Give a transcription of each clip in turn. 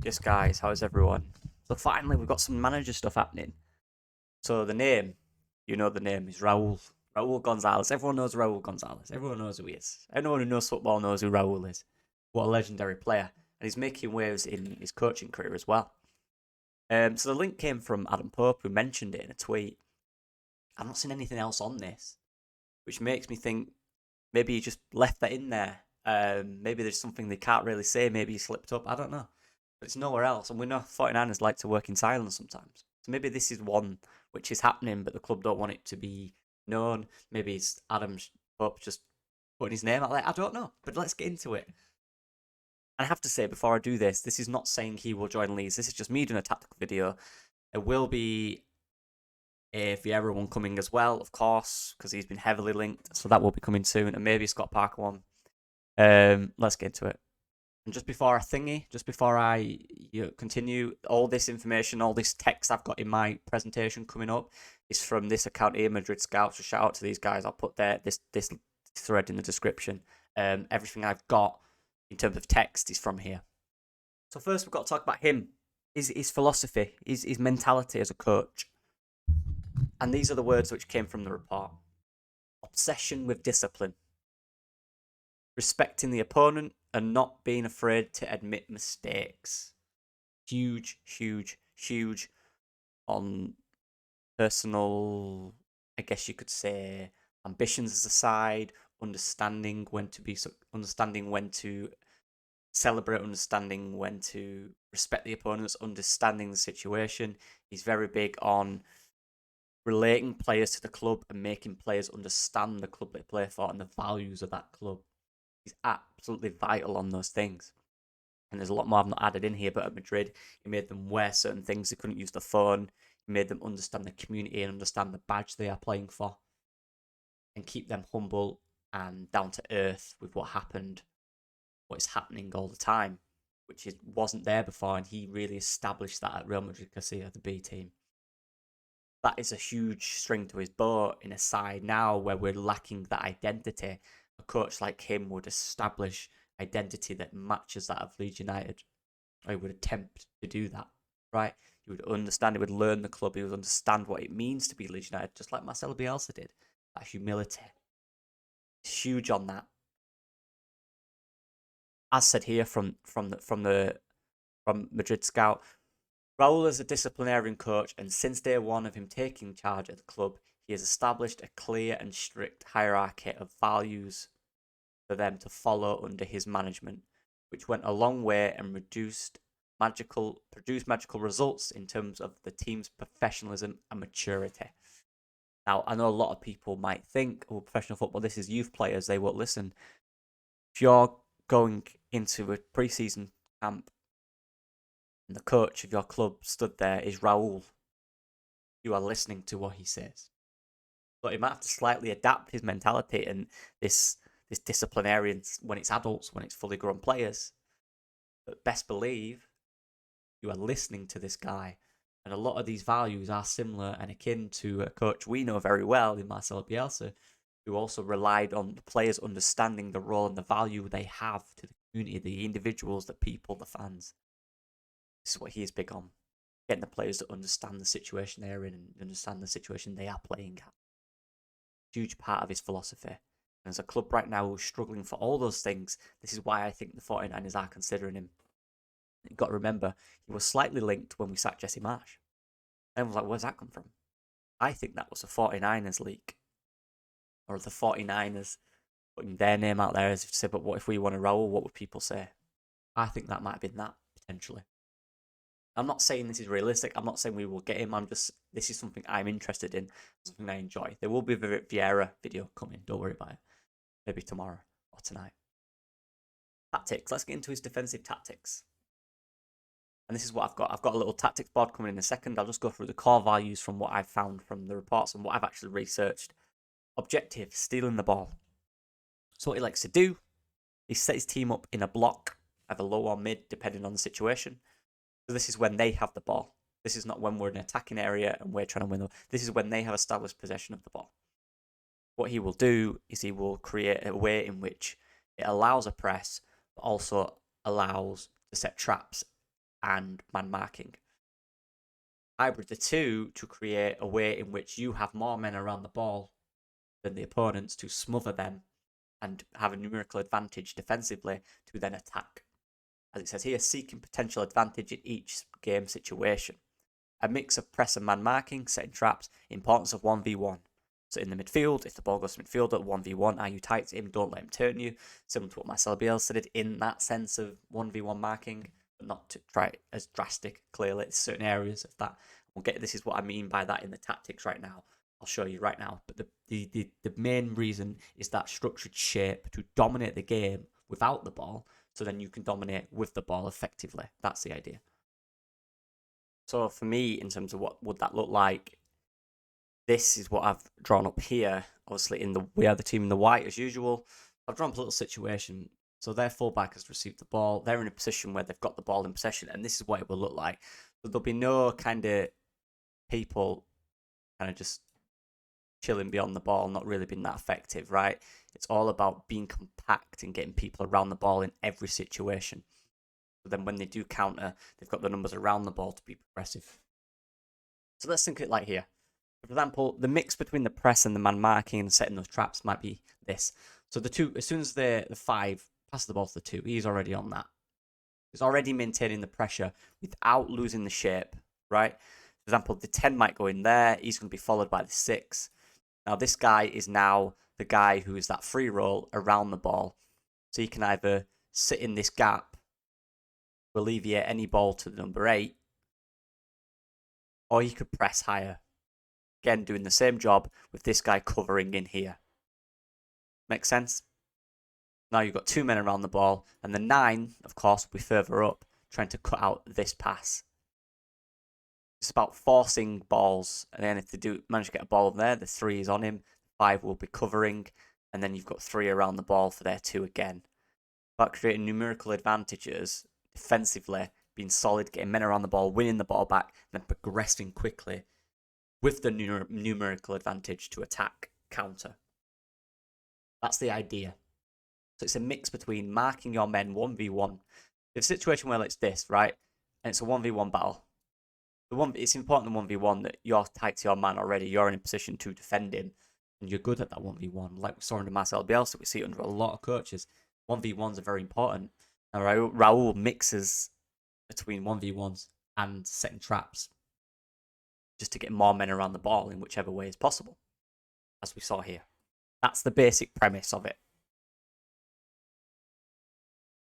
Yes, guys, how is everyone? So finally, we've got some manager stuff happening. So the name, you know the name, is Raul. Raul Gonzalez. Everyone knows Raul Gonzalez. Everyone knows who he is. Everyone who knows football knows who Raul is. What a legendary player. And he's making waves in his coaching career as well. So the link came from Adam Pope, who mentioned it in a tweet. I've not seen anything else on this, which makes me think maybe he just left that in there. Maybe there's something they can't really say. Maybe he slipped up. I don't know. But it's nowhere else. And we know 49ers like to work in silence sometimes. So maybe this is one which is happening, but the club don't want it to be known. Maybe it's Adam Pope just putting his name out there. I don't know. But let's get into it. And I have to say, before I do this is not saying he will join Leeds. This is just me doing a tactical video. There will be a Vieira one coming as well, of course, because he's been heavily linked. So that will be coming soon. And maybe Scott Parker one. Let's get into it. And just before I continue, all this information, all this text I've got in my presentation coming up is from this account here, Madrid Scouts. So shout out to these guys. I'll put this thread in the description. Everything I've got in terms of text is from here. So first, we've got to talk about him, his philosophy, his mentality as a coach. And these are the words which came from the report: obsession with discipline, respecting the opponent, and not being afraid to admit mistakes. Huge, huge, huge on personal, I guess you could say, ambitions aside, understanding when to celebrate, understanding when to respect the opponents, understanding the situation. He's very big on relating players to the club and making players understand the club they play for and the values of that club. He's absolutely vital on those things. And there's a lot more I've not added in here, but at Madrid, he made them wear certain things. They couldn't use the phone. He made them understand the community and understand the badge they are playing for, and keep them humble and down to earth with what happened, what is happening all the time, which wasn't there before. And he really established that at Real Madrid Castilla, the B team. That is a huge string to his bow in a side now where we're lacking that identity. A coach like him would establish identity that matches that of Leeds United. Or he would attempt to do that, right? He would understand, he would learn the club, he would understand what it means to be Leeds United, just like Marcelo Bielsa did. That humility. It's huge on that. As said here from Madrid Scout, Raul is a disciplinarian coach, and since day one of him taking charge at the club, he has established a clear and strict hierarchy of values for them to follow under his management, which went a long way and produced magical results in terms of the team's professionalism and maturity. Now, I know a lot of people might think, oh, professional football, this is youth players, they won't listen. If you're going into a pre-season camp and the coach of your club stood there is Raul, you are listening to what he says. But he might have to slightly adapt his mentality and this disciplinarian when it's adults, when it's fully grown players. But best believe you are listening to this guy. And a lot of these values are similar and akin to a coach we know very well in Marcelo Bielsa, who also relied on the players understanding the role and the value they have to the community, the individuals, the people, the fans. This is what he is big on. Getting the players to understand the situation they're in and understand the situation they are playing at. Huge part of his philosophy. And as a club right now who's struggling for all those things, this is why I think the 49ers are considering him. You've got to remember, he was slightly linked when we sacked Jesse Marsh. Everyone's like, where's that come from? I think that was a 49ers leak. Or the 49ers putting their name out there as if to say, but what if we want to Raul? What would people say? I think that might have been that, potentially. I'm not saying this is realistic. I'm not saying we will get him. This is something I'm interested in, something I enjoy. There will be a Vieira video coming. Don't worry about it. Maybe tomorrow or tonight. Tactics. Let's get into his defensive tactics. And this is what I've got. I've got a little tactics board coming in a second. I'll just go through the core values from what I've found from the reports and what I've actually researched. Objective, stealing the ball. So what he likes to do, he set his team up in a block, either low or mid, depending on the situation. So this is when they have the ball. This is not when we're in an attacking area and we're trying to win. This is when they have established possession of the ball. What he will do is he will create a way in which it allows a press, but also allows to set traps and man marking. Hybrid the two to create a way in which you have more men around the ball than the opponents to smother them and have a numerical advantage defensively to then attack. As it says here, seeking potential advantage in each game situation. A mix of press and man marking, setting traps, importance of 1v1. So in the midfield, if the ball goes to midfield at 1v1, are you tight to him? Don't let him turn you. Similar to what Marcelo Bielsa did in that sense of 1v1 marking, but not to try it as drastic, clearly. Certain areas of that. We'll get, this is what I mean by that in the tactics right now. I'll show you right now. But the main reason is that structured shape to dominate the game without the ball, so then you can dominate with the ball effectively. That's the idea. So for me, in terms of what would that look like, this is what I've drawn up here. Obviously, we are the team in the white as usual. I've drawn up a little situation. So their fullback has received the ball. They're in a position where they've got the ball in possession, and this is what it will look like. So there'll be no kind of people kind of just chilling beyond the ball, not really being that effective, right? It's all about being compact and getting people around the ball in every situation. So then when they do counter, they've got the numbers around the ball to be progressive. So let's think of it like here. For example, the mix between the press and the man marking and setting those traps might be this. So the two, as soon as the 5 passes the ball to the 2, he's already on that. He's already maintaining the pressure without losing the shape, right? For example, the 10 might go in there. He's going to be followed by the 6. Now, this guy is now the guy who is that free roll around the ball. So he can either sit in this gap, alleviate any ball to the number 8, or he could press higher. Again, doing the same job with this guy covering in here. Make sense? Now you've got 2 men around the ball, and the 9, of course, will be further up, trying to cut out this pass. It's about forcing balls, and then if they do manage to get a ball there, the 3 is on him, 5 will be covering, and then you've got 3 around the ball for their 2 again. About creating numerical advantages defensively, being solid, getting men around the ball, winning the ball back, and then progressing quickly with the numerical advantage to attack, counter. That's the idea. So it's a mix between marking your men 1v1. There's a situation where it's this, right? And it's a 1v1 battle. It's important in 1v1 that you're tight to your man already. You're in a position to defend him. And you're good at that 1v1. Like we saw under Marcelo Bielsa, we see it under a lot of coaches. 1v1s are very important. And Raúl mixes between 1v1s and setting traps, just to get more men around the ball in whichever way is possible, as we saw here. That's the basic premise of it.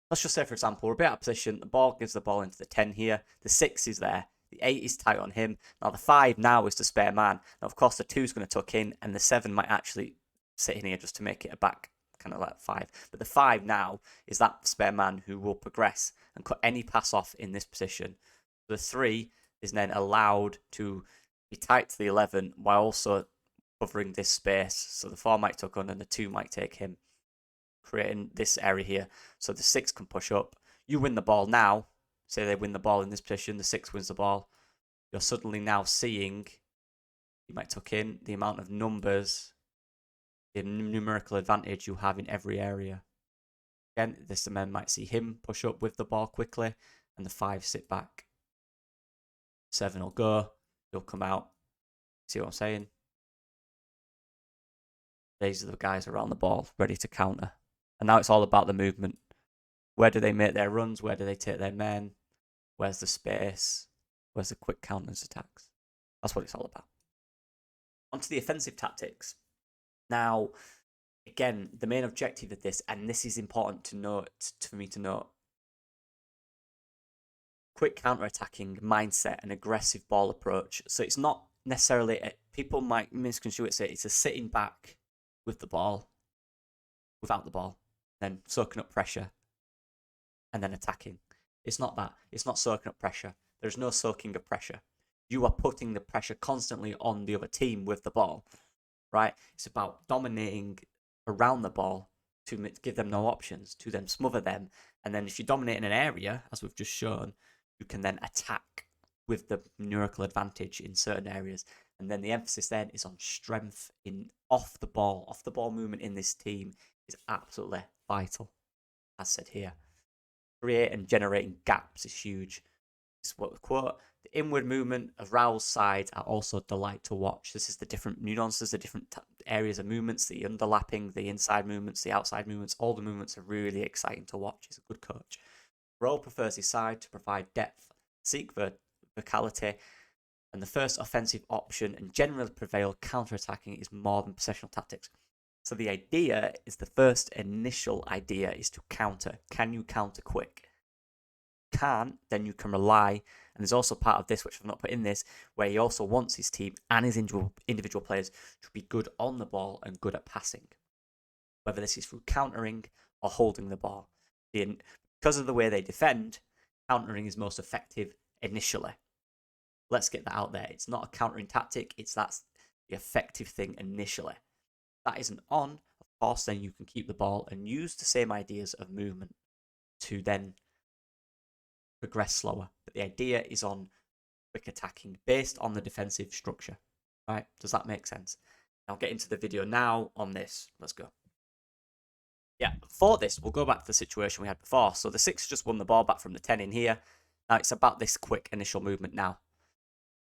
Let's just say, for example, we're a bit out of position. The ball gives the ball into the 10 here. The 6 is there. The 8 is tight on him. Now the 5 now is the spare man. Now, of course, the 2 is going to tuck in, and the 7 might actually sit in here just to make it a back, kind of like 5. But the 5 now is that spare man who will progress and cut any pass off in this position. The 3 is then allowed to be tight to the 11 while also covering this space. So the 4 might tuck on and the 2 might take him, creating this area here. So the 6 can push up. You win the ball now. Say they win the ball in this position, the 6 wins the ball. You're suddenly now seeing, you might tuck in, the amount of numbers, the numerical advantage you have in every area. Again, this man might see him push up with the ball quickly, and the 5 sit back. 7 will go, he'll come out. See what I'm saying? These are the guys around the ball, ready to counter. And now it's all about the movement. Where do they make their runs? Where do they take their men? Where's the space? Where's the quick counters attacks? That's what it's all about. Onto the offensive tactics. Now, again, the main objective of this, and this is important to note, for me to note, quick counter-attacking mindset and aggressive ball approach. So it's not necessarily, people might misconstrue it, say it's a sitting back with the ball, without the ball, then soaking up pressure, and then attacking. It's not that. It's not soaking up pressure. There's no soaking of pressure. You are putting the pressure constantly on the other team with the ball, right? It's about dominating around the ball to give them no options, to then smother them. And then if you dominate in an area, as we've just shown, you can then attack with the numerical advantage in certain areas. And then the emphasis then is on strength in off the ball movement in this team is absolutely vital, as said here. Create and generating gaps is huge. This is what the quote. The inward movement of Raul's sides are also a delight to watch. This is the different nuances, the different areas of movements, the underlapping, the inside movements, the outside movements. All the movements are really exciting to watch. He's a good coach. Raul prefers his side to provide depth, seek verticality, and the first offensive option and generally prevail counter-attacking is more than possessional tactics. So the idea is the first initial idea is to counter. Can you counter quick? Can't, then you can rely. And there's also part of this, which I've not put in this, where he also wants his team and his individual players to be good on the ball and good at passing. Whether this is through countering or holding the ball. Because of the way they defend, countering is most effective initially. Let's get that out there. It's not a countering tactic. That's the effective thing initially. That isn't on, of course, then you can keep the ball and use the same ideas of movement to then progress slower. But the idea is on quick attacking based on the defensive structure. Right? Does that make sense? I'll get into the video now on this. Let's go. Yeah, for this, we'll go back to the situation we had before. So the 6 just won the ball back from the 10 in here. Now it's about this quick initial movement now.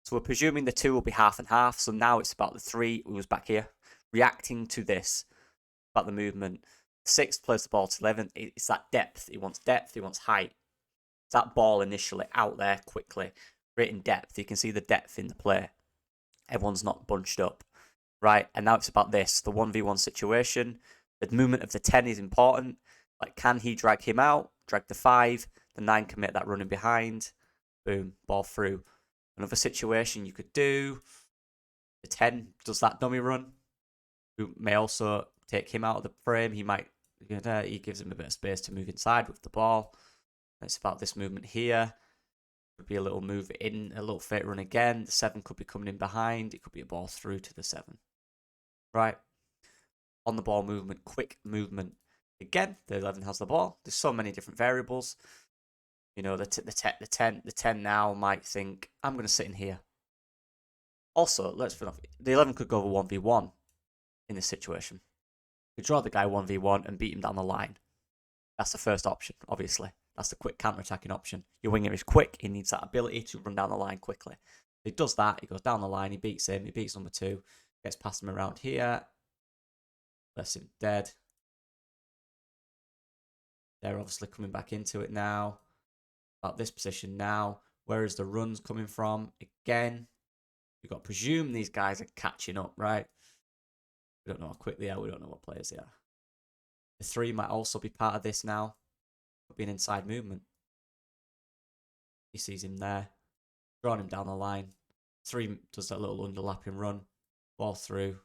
So we're presuming the 2 will be half and half. So now it's about the 3 who was back here reacting to this about the movement. 6 plays the ball to 11. It's that depth. He wants height. It's that ball initially out there quickly, creating depth. You can see the depth in the play. Everyone's not bunched up, right? And now it's about this, the 1v1 situation. The movement of the 10 is important. Like, can he drag him out? Drag the 5. The 9 can make that running behind. Boom, ball through. Another situation you could do, the 10 does that dummy run. Who may also take him out of the frame. He gives him a bit of space to move inside with the ball. It's about this movement here. Could be a little move in, a little fake run again. The 7 could be coming in behind. It could be a ball through to the 7. Right? On the ball movement, quick movement. Again, the 11 has the ball. There's so many different variables. You know, the 10 now might think, I'm going to sit in here. Also, let's put off. The 11 could go over 1v1 in this situation. You draw the guy 1v1 and beat him down the line. That's the first option, obviously. That's the quick counter-attacking option. Your winger is quick. He needs that ability to run down the line quickly. He does that. He goes down the line. He beats him. He beats number 2. Gets past him around here. Lets him dead. They're obviously coming back into it now. About this position now. Where is the runs coming from? Again, you've got to presume these guys are catching up, right? We don't know how quick they are. We don't know what players they are. The 3 might also be part of this now. Could be an inside movement. He sees him there. Drawing him down the line. 3 does that little underlapping run. Ball through.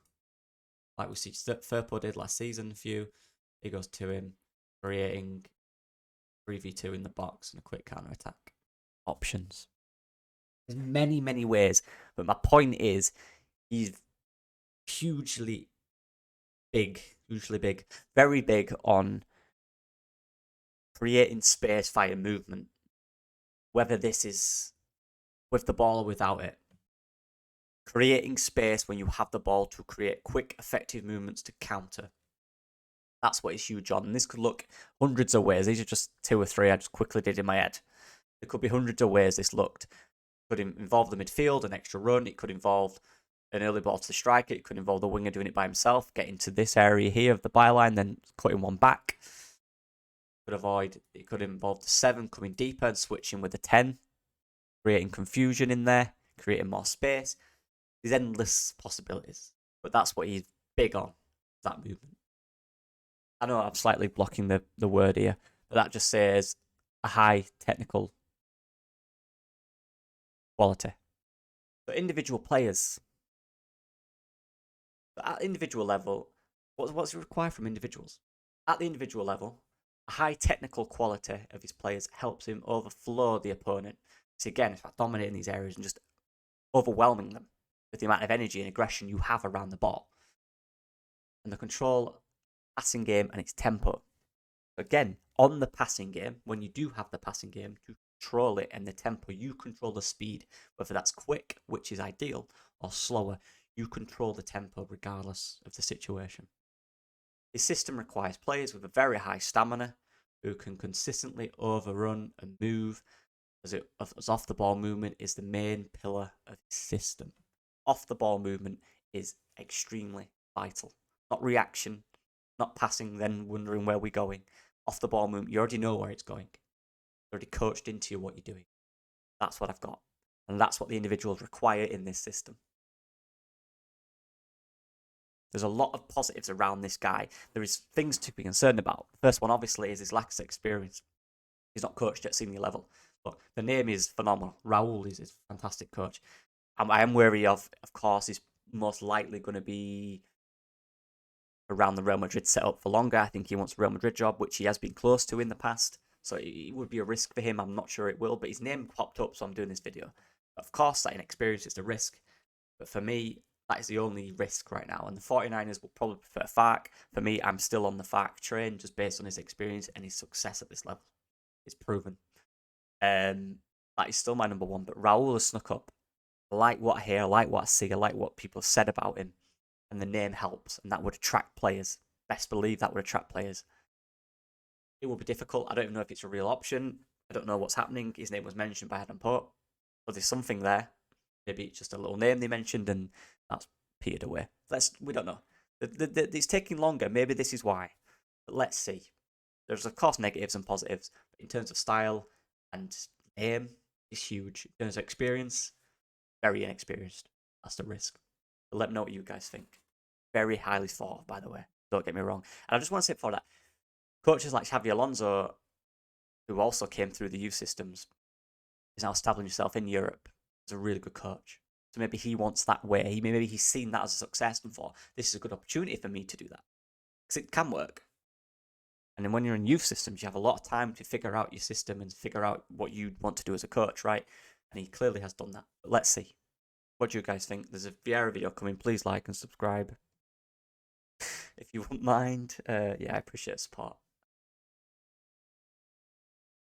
Like we see Firpo did last season, a few. He goes to him. Creating 3v2 in the box and a quick counter-attack. Options. There's many, many ways. But my point is, he's hugely big. Very big on creating space via movement. Whether this is with the ball or without it. Creating space when you have the ball to create quick, effective movements to counter. That's what he's huge on. And this could look hundreds of ways. These are just 2 or 3 I just quickly did in my head. There could be hundreds of ways this looked. It could involve the midfield, an extra run. It could involve an early ball to the striker. It could involve the winger doing it by himself, getting to this area here of the byline, then cutting one back. It could involve the 7 coming deeper and switching with the 10, creating confusion in there, creating more space. There's endless possibilities, but that's what he's big on, that movement. I know I'm slightly blocking the word here, but that just says a high technical quality. So individual players, at individual level, what's required from individuals? At the individual level, a high technical quality of his players helps him overflow the opponent. So again, it's about dominating these areas and just overwhelming them with the amount of energy and aggression you have around the ball. And the control passing game and its tempo. Again, on the passing game, when you do have the passing game, you control it and the tempo, you control the speed, whether that's quick, which is ideal, or slower, you control the tempo regardless of the situation. This system requires players with a very high stamina who can consistently overrun and move as off the ball movement is the main pillar of his system. Off the ball movement is extremely vital. Not reaction, not passing, then wondering where we're going. Off the ball movement, you already know where it's going. You're already coached into what you're doing. That's what I've got. And that's what the individuals require in this system. There's a lot of positives around this guy. There is things to be concerned about. The first one, obviously, is his lack of experience. He's not coached at senior level. But the name is phenomenal. Raúl is a fantastic coach. I am wary of course, he's most likely going to be around the Real Madrid setup for longer. I think he wants a Real Madrid job, which he has been close to in the past. So it would be a risk for him. I'm not sure it will, but his name popped up, so I'm doing this video. Of course, that inexperience is a risk. But for me, that is the only risk right now. And the 49ers will probably prefer Fark. For me, I'm still on the Fark train just based on his experience and his success at this level. It's proven. That is still my number one. But Raúl has snuck up. I like what I hear, I like what I see, I like what people said about him. And the name helps, and that would attract players. Best believe that would attract players. It will be difficult. I don't even know if it's a real option. I don't know what's happening. His name was mentioned by Adam Pope. But there's something there. Maybe it's just a little name they mentioned, and that's petered away. We don't know. It's taking longer. Maybe this is why. But let's see. There's, of course, negatives and positives. But in terms of style and name, it's huge. In terms of experience, very inexperienced. That's the risk. But let me know what you guys think. Very highly thought of, by the way. Don't get me wrong. And I just want to say before that, coaches like Xavi Alonso, who also came through the youth systems, is now establishing himself in Europe as a really good coach. So maybe he wants that way. Maybe he's seen that as a success and thought, this is a good opportunity for me to do that. Because it can work. And then when you're in youth systems, you have a lot of time to figure out your system and figure out what you want to do as a coach, right? And he clearly has done that. But let's see. What do you guys think? There's a Vieira video coming. Please like and subscribe if you wouldn't mind. Yeah, I appreciate the support.